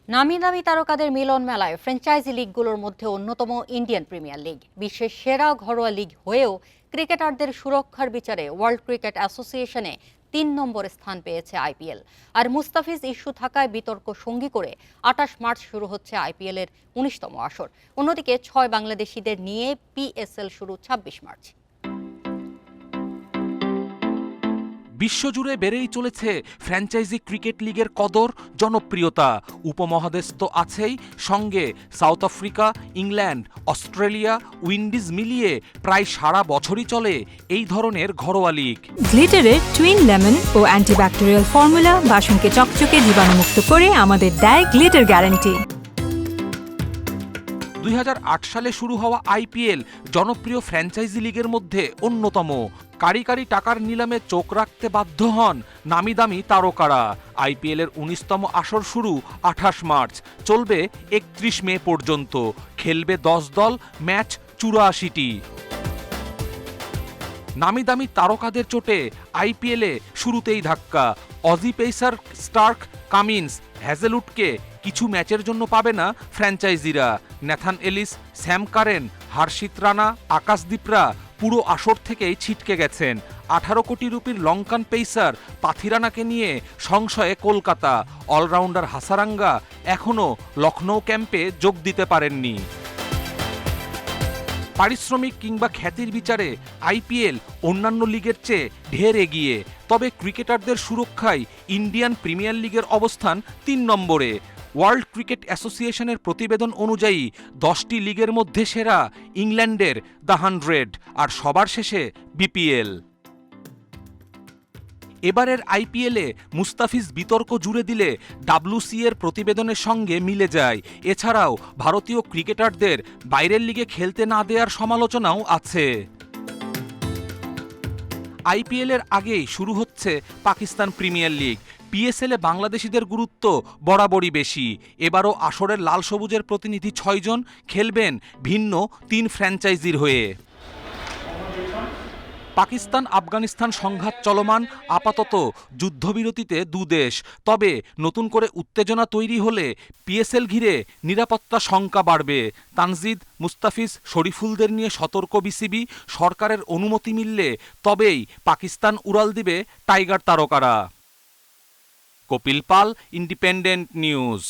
নামি দামি তারকাদের মিলন মেলায় ফ্র্যাঞ্চাইজি লিগগুলোর মধ্যে অন্যতম ইন্ডিয়ান প্রিমিয়ার লিগ। বিশ্বের সেরা ঘরোয়া লিগ হয়েও ক্রিকেটারদের সুরক্ষার বিচারে ওয়ার্ল্ড ক্রিকেট অ্যাসোসিয়েশনে ৩ নম্বরে স্থান পেয়েছে আইপিএল। আর মুস্তাফিজ ইস্যু থাকায় বিতর্ক সঙ্গী করে ২৮ মার্চ শুরু হচ্ছে আইপিএল এর ১৯তম আসর। অন্যদিকে ৬ বাংলাদেশিদের নিয়ে পিএসএল শুরু ২৬ মার্চ। বিশ্বজুড়ে বেড়েই চলেছে ফ্র্যাঞ্চাইজি ক্রিকেট লিগের কদর, জনপ্রিয়তা। উপমহাদেশ তো আছেই, সঙ্গে south Africa, England, Australia, Windies মিলিয়ে প্রায় সারা বছরই চলে এই ধরনের ঘরোয়া লিগ। গ্লিটারের টুইন লেমন ও অ্যান্টিব্যাকটেরিয়াল ফর্মুলা বাসনকে চকচকে জীবাণুমুক্ত করে আমাদের দেয় গ্লিটার গ্যারান্টি। ২০০৮ সালে শুরু হওয়া আইপিএল জনপ্রিয় ফ্র্যাঞ্চাইজি লিগের মধ্যে অন্যতম। কারি কারি টাকার নিলামে চোখ রাখতে বাধ্য হন নামি দামি তারকারা। আইপিএলের ১৯তম আসর শুরু ২৮ মার্চ, চলবে ৩১ মে পর্যন্ত। খেলবে ১০ দল, ম্যাচ ৮৪টি। নামি দামি তারকাদের চোটে আইপিএলে শুরুতেই ধাক্কা। অজি পেসার স্টার্ক, কামিন্স, হ্যাজেলউডকে কিছু ম্যাচের জন্য পাবে না ফ্র্যাঞ্চাইজিরা। ন্যাথান এলিস, স্যাম কারেন, হর্ষিত রানা, আকাশদীপরা পুরো আসর থেকেই ছিটকে গেছেন। ১৮ কোটি রুপির লঙ্কান পেসার পাথিরানাকে নিয়ে সংশয়ে কলকাতা। অলরাউন্ডার হাসারাঙ্গা এখনও লখনৌ ক্যাম্পে যোগ দিতে পারেননি। পারিশ্রমিক কিংবা খ্যাতির বিচারে আইপিএল অন্যান্য লিগের চেয়ে ঢের এগিয়ে। তবে ক্রিকেটারদের সুরক্ষায় ইন্ডিয়ান প্রিমিয়ার লিগের অবস্থান ৩ নম্বরে। ওয়ার্ল্ড ক্রিকেট অ্যাসোসিয়েশনের প্রতিবেদন অনুযায়ী ১০টি লিগের মধ্যে সেরা ইংল্যান্ডের দ্য 100, আর সবার শেষে বিপিএল। এবারের আইপিএলে মুস্তাফিজ বিতর্ক জুড়ে দিলে ডাব্লিউসি এর প্রতিবেদনের সঙ্গে মিলে যায়। এছাড়াও ভারতীয় ক্রিকেটারদের বাইরের লিগে খেলতে না দেওয়ার সমালোচনাও আছে। আইপিএলের আগেই শুরু হচ্ছে পাকিস্তান প্রিমিয়ার লিগ। পিএসএলে বাংলাদেশিদের গুরুত্ব বরাবরই বেশি। এবারও আসরের লাল সবুজের প্রতিনিধি ৬ জন খেলবেন ভিন্ন ৩ ফ্র্যাঞ্চাইজির হয়ে। পাকিস্তান আফগানিস্তান সংঘাত চলমান, আপাতত যুদ্ধবিরতিতে দুদেশ। তবে নতুন করে উত্তেজনা তৈরি হলে পিএসএল ঘিরে নিরাপত্তা শঙ্কা বাড়বে। তানজিদ, মুস্তাফিজ, শরীফুলদের নিয়ে সতর্ক বিসিবি। সরকারের অনুমতি মিললে তবেই পাকিস্তান উড়াল দিবে টাইগার তারকারা। কপিল পাল, ইন্ডিপেন্ডেন্ট নিউজ।